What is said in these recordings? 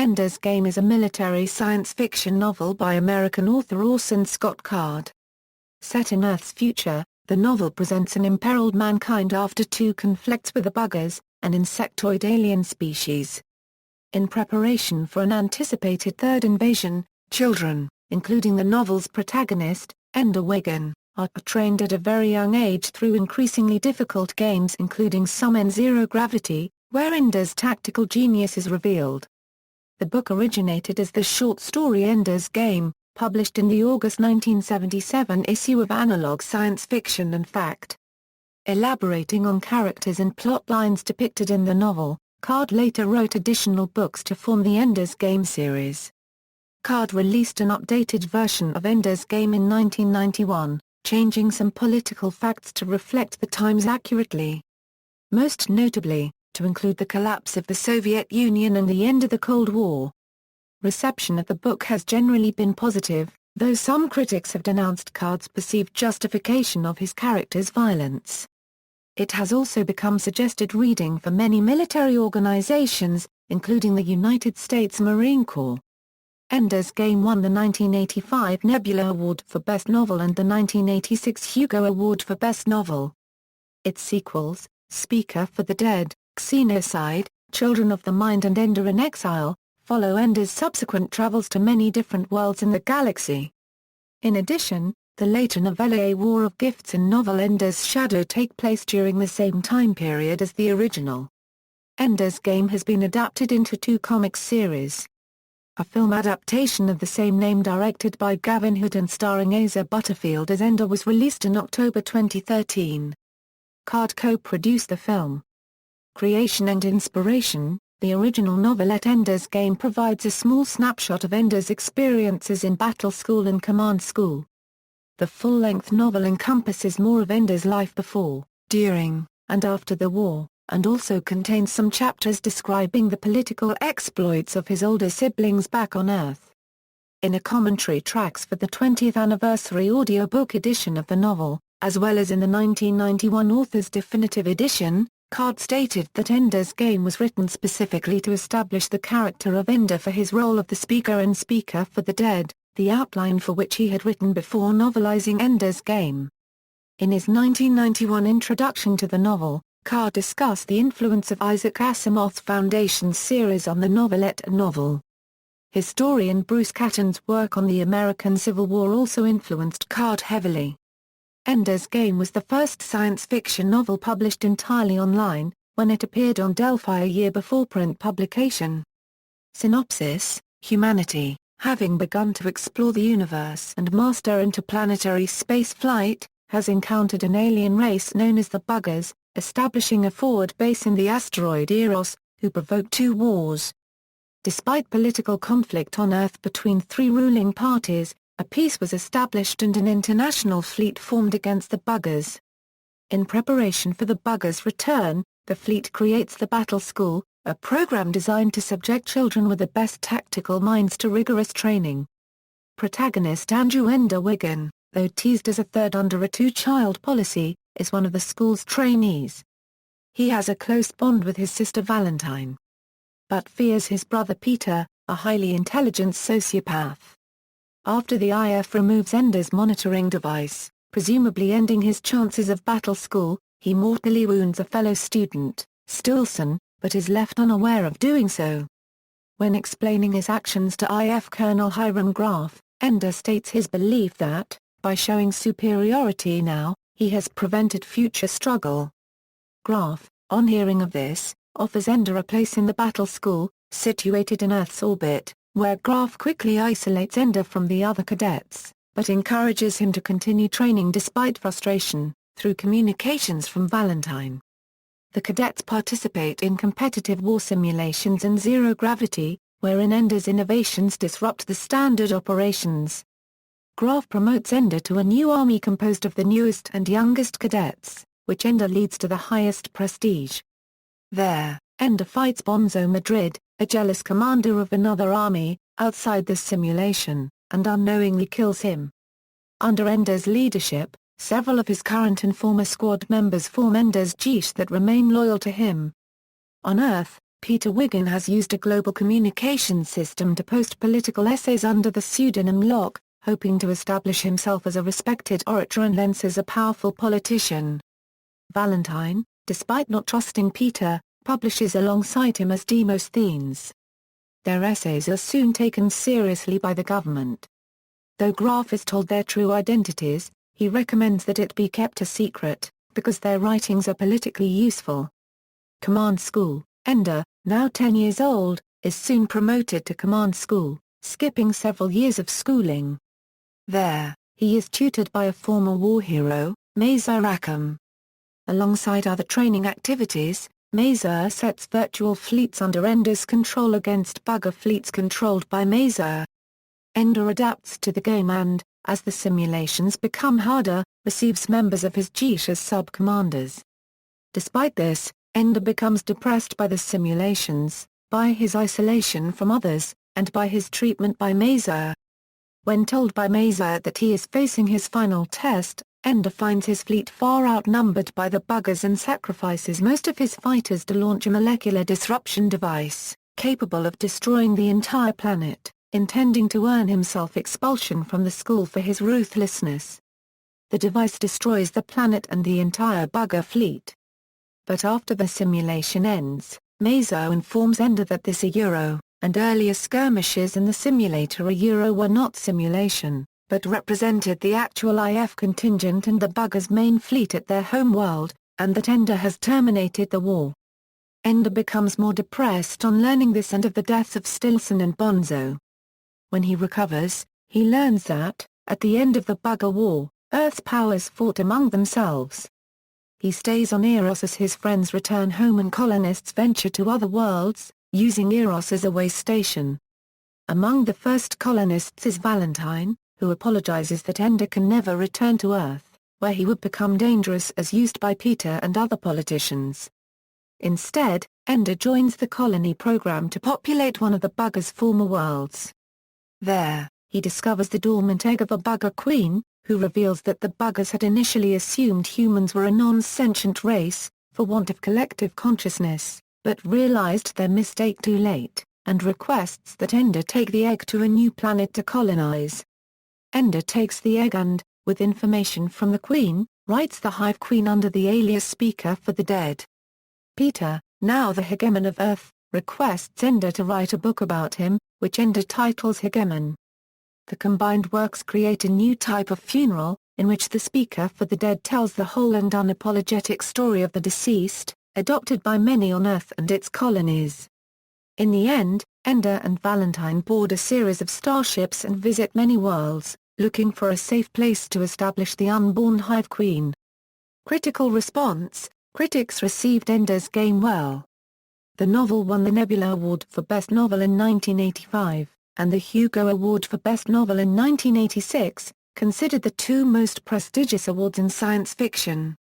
Ender's Game is a military science fiction novel by American author Orson Scott Card. Set in Earth's future, the novel presents an imperiled mankind after two conflicts with the buggers, an insectoid alien species. In preparation for an anticipated third invasion, children, including the novel's protagonist, Ender Wiggin, are trained at a very young age through increasingly difficult games including some in zero gravity, where Ender's tactical genius is revealed. The book originated as the short story Ender's Game, published in the August 1977 issue of Analog Science Fiction and Fact. Elaborating on characters and plot lines depicted in the novel, Card later wrote additional books to form the Ender's Game series. Card released an updated version of Ender's Game in 1991, changing some political facts to reflect the times accurately. Most notably, to include the collapse of the Soviet Union and the end of the Cold War. Reception of the book has generally been positive, though some critics have denounced Card's perceived justification of his character's violence. It has also become suggested reading for many military organizations, including the United States Marine Corps. Ender's Game won the 1985 Nebula Award for Best Novel and the 1986 Hugo Award for Best Novel. Its sequels, Speaker for the Dead, Xenocide, Children of the Mind and Ender in Exile, follow Ender's subsequent travels to many different worlds in the galaxy. In addition, the later novella A War of Gifts and novel Ender's Shadow take place during the same time period as the original. Ender's Game has been adapted into two comics series. A film adaptation of the same name directed by Gavin Hood and starring Asa Butterfield as Ender was released in October 2013. Card co-produced the film. Creation and inspiration. The original novelette Ender's Game provides a small snapshot of Ender's experiences in battle school and command school. The full-length novel encompasses more of Ender's life before, during, and after the war, and also contains some chapters describing the political exploits of his older siblings back on Earth. In a commentary tracks for the 20th anniversary audiobook edition of the novel, as well as in the 1991 author's definitive edition, Card stated that Ender's Game was written specifically to establish the character of Ender for his role of the Speaker in Speaker for the Dead, the outline for which he had written before novelizing Ender's Game. In his 1991 introduction to the novel, Card discussed the influence of Isaac Asimov's Foundations series on the novelette novel. Historian Bruce Catton's work on the American Civil War also influenced Card heavily. Ender's Game was the first science fiction novel published entirely online, when it appeared on Delphi a year before print publication. Synopsis: Humanity, having begun to explore the universe and master interplanetary space flight, has encountered an alien race known as the Buggers, establishing a forward base in the asteroid Eros, who provoked two wars. Despite political conflict on Earth between three ruling parties, a peace was established and an international fleet formed against the Buggers. In preparation for the Buggers' return, the fleet creates the Battle School, a program designed to subject children with the best tactical minds to rigorous training. Protagonist Andrew Ender Wiggin, though teased as a third under a two-child policy, is one of the school's trainees. He has a close bond with his sister Valentine, but fears his brother Peter, a highly intelligent sociopath. After the IF removes Ender's monitoring device, presumably ending his chances of battle school, he mortally wounds a fellow student, Stulson, but is left unaware of doing so. When explaining his actions to IF Colonel Hiram Graf, Ender states his belief that, by showing superiority now, he has prevented future struggle. Graf, on hearing of this, offers Ender a place in the battle school, situated in Earth's orbit, where Graf quickly isolates Ender from the other cadets, but encourages him to continue training despite frustration, through communications from Valentine. The cadets participate in competitive war simulations in zero gravity, wherein Ender's innovations disrupt the standard operations. Graf promotes Ender to a new army composed of the newest and youngest cadets, which Ender leads to the highest prestige. There, Ender fights Bonzo Madrid, a jealous commander of another army, outside the simulation, and unknowingly kills him. Under Ender's leadership, several of his current and former squad members form Ender's Geesh that remain loyal to him. On Earth, Peter Wiggin has used a global communication system to post political essays under the pseudonym Locke, hoping to establish himself as a respected orator and thence as a powerful politician. Valentine, despite not trusting Peter, publishes alongside him as Demosthenes. Their essays are soon taken seriously by the government. Though Graf is told their true identities, he recommends that it be kept a secret, because their writings are politically useful. Command School. Ender, now 10 years old, is soon promoted to command school, skipping several years of schooling. There, he is tutored by a former war hero, Mazur Rackham. Alongside other training activities, Mazur sets virtual fleets under Ender's control against bugger fleets controlled by Mazur. Ender adapts to the game and, as the simulations become harder, receives members of his Geesh as sub-commanders. Despite this, Ender becomes depressed by the simulations, by his isolation from others, and by his treatment by Mazur. When told by Mazur that he is facing his final test, Ender finds his fleet far outnumbered by the buggers and sacrifices most of his fighters to launch a molecular disruption device, capable of destroying the entire planet, intending to earn himself expulsion from the school for his ruthlessness. The device destroys the planet and the entire bugger fleet. But after the simulation ends, Mazur informs Ender that this and earlier skirmishes in the simulator were not simulation, but represented the actual IF contingent and the buggers' main fleet at their home world, and that Ender has terminated the war. Ender becomes more depressed on learning this and of the deaths of Stilson and Bonzo. When he recovers, he learns that, at the end of the bugger war, Earth's powers fought among themselves. He stays on Eros as his friends return home and colonists venture to other worlds, using Eros as a way station. Among the first colonists is Valentine, who apologizes that Ender can never return to Earth, where he would become dangerous as used by Peter and other politicians. Instead, Ender joins the colony program to populate one of the buggers' former worlds. There, he discovers the dormant egg of a bugger queen, who reveals that the buggers had initially assumed humans were a non-sentient race, for want of collective consciousness, but realized their mistake too late, and requests that Ender take the egg to a new planet to colonize. Ender takes the egg and, with information from the Queen, writes the Hive Queen under the alias Speaker for the Dead. Peter, now the hegemon of Earth, requests Ender to write a book about him, which Ender titles Hegemon. The combined works create a new type of funeral, in which the Speaker for the Dead tells the whole and unapologetic story of the deceased, adopted by many on Earth and its colonies. In the end, Ender and Valentine board a series of starships and visit many worlds, looking for a safe place to establish the unborn Hive Queen. Critical response: critics received Ender's Game well. The novel won the Nebula Award for Best Novel in 1985. And the Hugo Award for Best Novel in 1986, considered the two most prestigious awards in science fiction.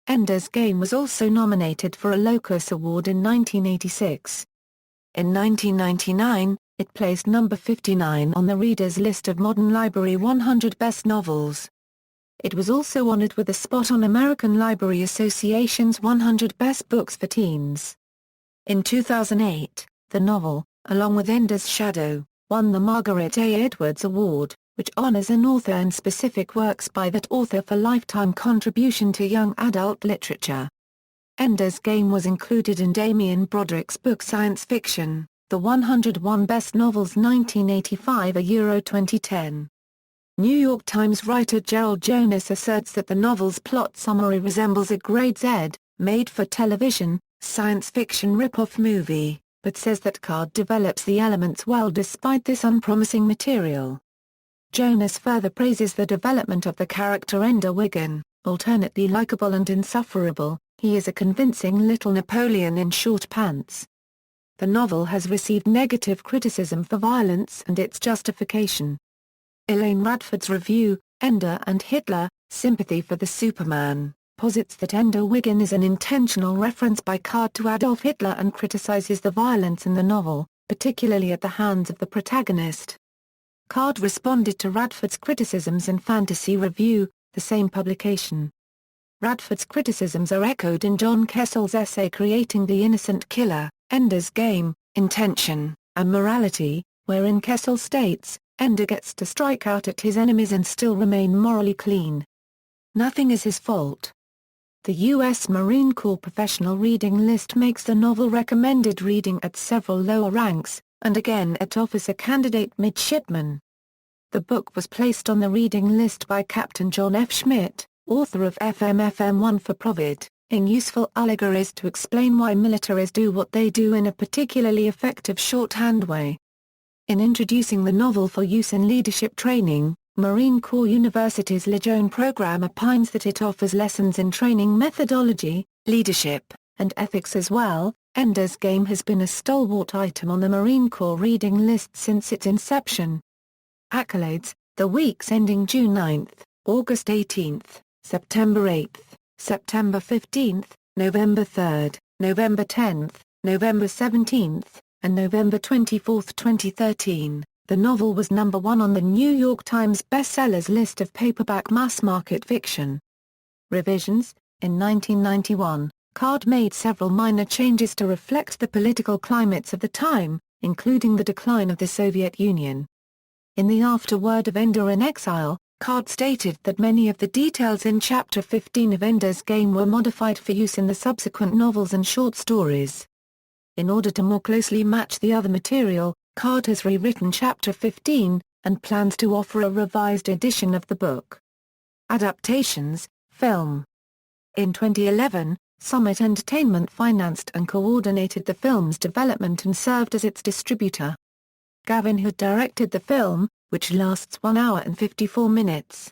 Ender's Game was also nominated for a Locus Award in 1986. In 1999, it placed number 59 on the Reader's List of Modern Library 100 Best Novels. It was also honored with a spot on American Library Association's 100 Best Books for Teens. In 2008, the novel, along with Ender's Shadow, won the Margaret A. Edwards Award, which honors an author and specific works by that author for lifetime contribution to young adult literature. Ender's Game was included in Damien Broderick's book Science Fiction, The 101 Best Novels 1985-2010. New York Times writer Gerald Jonas asserts that the novel's plot summary resembles a grade Z, made-for-television, science fiction rip-off movie, but says that Card develops the elements well despite this unpromising material. Jonas further praises the development of the character Ender Wiggin, alternately likable and insufferable. He is a convincing little Napoleon in short pants. The novel has received negative criticism for violence and its justification. Elaine Radford's review, Ender and Hitler, Sympathy for the Superman, posits that Ender Wiggin is an intentional reference by Card to Adolf Hitler and criticizes the violence in the novel, particularly at the hands of the protagonist. Card responded to Radford's criticisms in Fantasy Review, the same publication. Radford's criticisms are echoed in John Kessel's essay Creating the Innocent Killer, Ender's Game, Intention, and Morality, wherein Kessel states, Ender gets to strike out at his enemies and still remain morally clean. Nothing is his fault. The U.S. Marine Corps Professional Reading List makes the novel recommended reading at several lower ranks, and again at Officer Candidate Midshipman. The book was placed on the reading list by Captain John F. Schmidt, author of FM-1 for Provid, in useful allegories to explain why militaries do what they do in a particularly effective shorthand way. In introducing the novel for use in leadership training, Marine Corps University's Legion program opines that it offers lessons in training methodology, leadership, and ethics as well. Ender's Game has been a stalwart item on the Marine Corps reading list since its inception. Accolades: the weeks ending June 9, August 18, September 8, September 15, November 3, November 10, November 17, and November 24, 2013. The novel was number 1 on the New York Times bestsellers list of paperback mass-market fiction. Revisions: in 1991, Card made several minor changes to reflect the political climates of the time, including the decline of the Soviet Union. In the afterword of Ender in Exile, Card stated that many of the details in Chapter 15 of Ender's Game were modified for use in the subsequent novels and short stories. In order to more closely match the other material, Card has rewritten Chapter 15, and plans to offer a revised edition of the book. Adaptations, film. In 2011, Summit Entertainment financed and coordinated the film's development and served as its distributor. Gavin Hood directed the film, which lasts 1 hour and 54 minutes.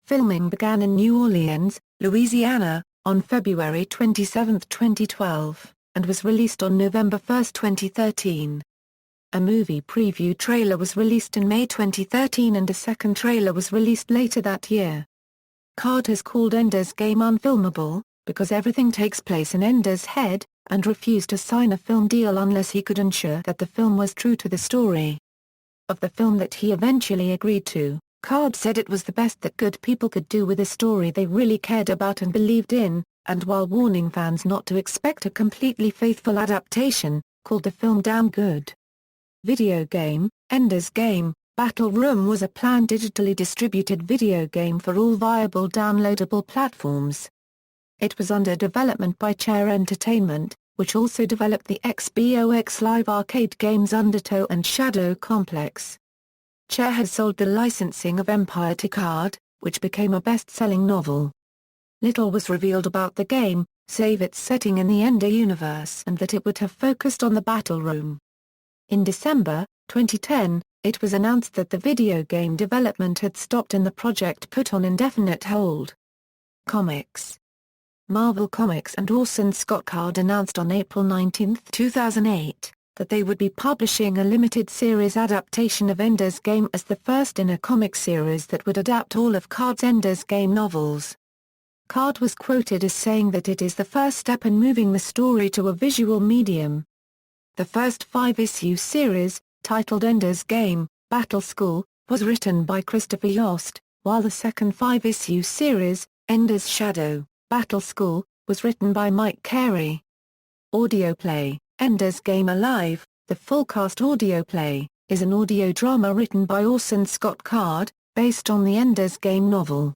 Filming began in New Orleans, Louisiana, on February 27, 2012, and was released on November 1, 2013. A movie preview trailer was released in May 2013 and a second trailer was released later that year. Card has called Ender's Game unfilmable, because everything takes place in Ender's head, and refused to sign a film deal unless he could ensure that the film was true to the story. Of the film that he eventually agreed to, Card said it was the best that good people could do with a story they really cared about and believed in, and while warning fans not to expect a completely faithful adaptation, called the film damn good. Video game: Ender's Game, Battle Room was a planned digitally distributed video game for all viable downloadable platforms. It was under development by Chair Entertainment, which also developed the XBOX Live arcade games Undertow and Shadow Complex. Chair has sold the licensing of Empire to Card, which became a best-selling novel. Little was revealed about the game, save its setting in the Ender universe and that it would have focused on the battle room. In December 2010, it was announced that the video game development had stopped and the project put on indefinite hold. Comics. Marvel Comics and Orson Scott Card announced on April 19, 2008, that they would be publishing a limited series adaptation of Ender's Game as the first in a comic series that would adapt all of Card's Ender's Game novels. Card was quoted as saying that it is the first step in moving the story to a visual medium. The first 5-issue series, titled Ender's Game, Battle School, was written by Christopher Yost, while the second 5-issue series, Ender's Shadow, Battle School, was written by Mike Carey. Audio play: Ender's Game Alive, the full-cast audio play, is an audio drama written by Orson Scott Card, based on the Ender's Game novel.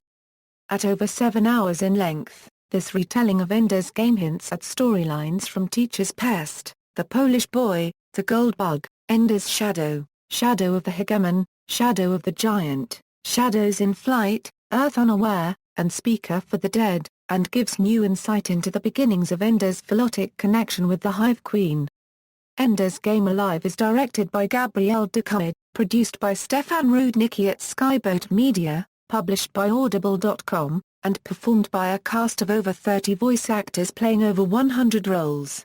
At over 7 hours in length, this retelling of Ender's Game hints at storylines from Teacher's Pest, The Polish Boy, The Gold Bug, Ender's Shadow, Shadow of the Hegemon, Shadow of the Giant, Shadows in Flight, Earth Unaware, and Speaker for the Dead, and gives new insight into the beginnings of Ender's philotic connection with the Hive Queen. Ender's Game Alive is directed by Gabrielle Ducamp, produced by Stefan Rudnicki at Skyboat Media, published by Audible.com, and performed by a cast of over 30 voice actors playing over 100 roles.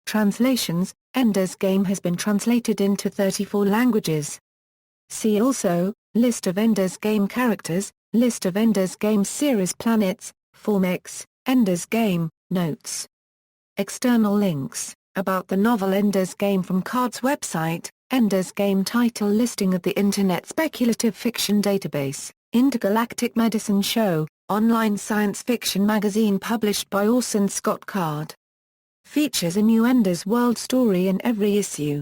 Translations: Ender's Game has been translated into 34 languages. See also, List of Ender's Game characters, List of Ender's Game series planets, Formix, Ender's Game, Notes. External links: About the novel Ender's Game from Card's website, Ender's Game title listing of the Internet Speculative Fiction Database, Intergalactic Medicine Show, online science fiction magazine published by Orson Scott Card. Features innuendo's world story in every issue.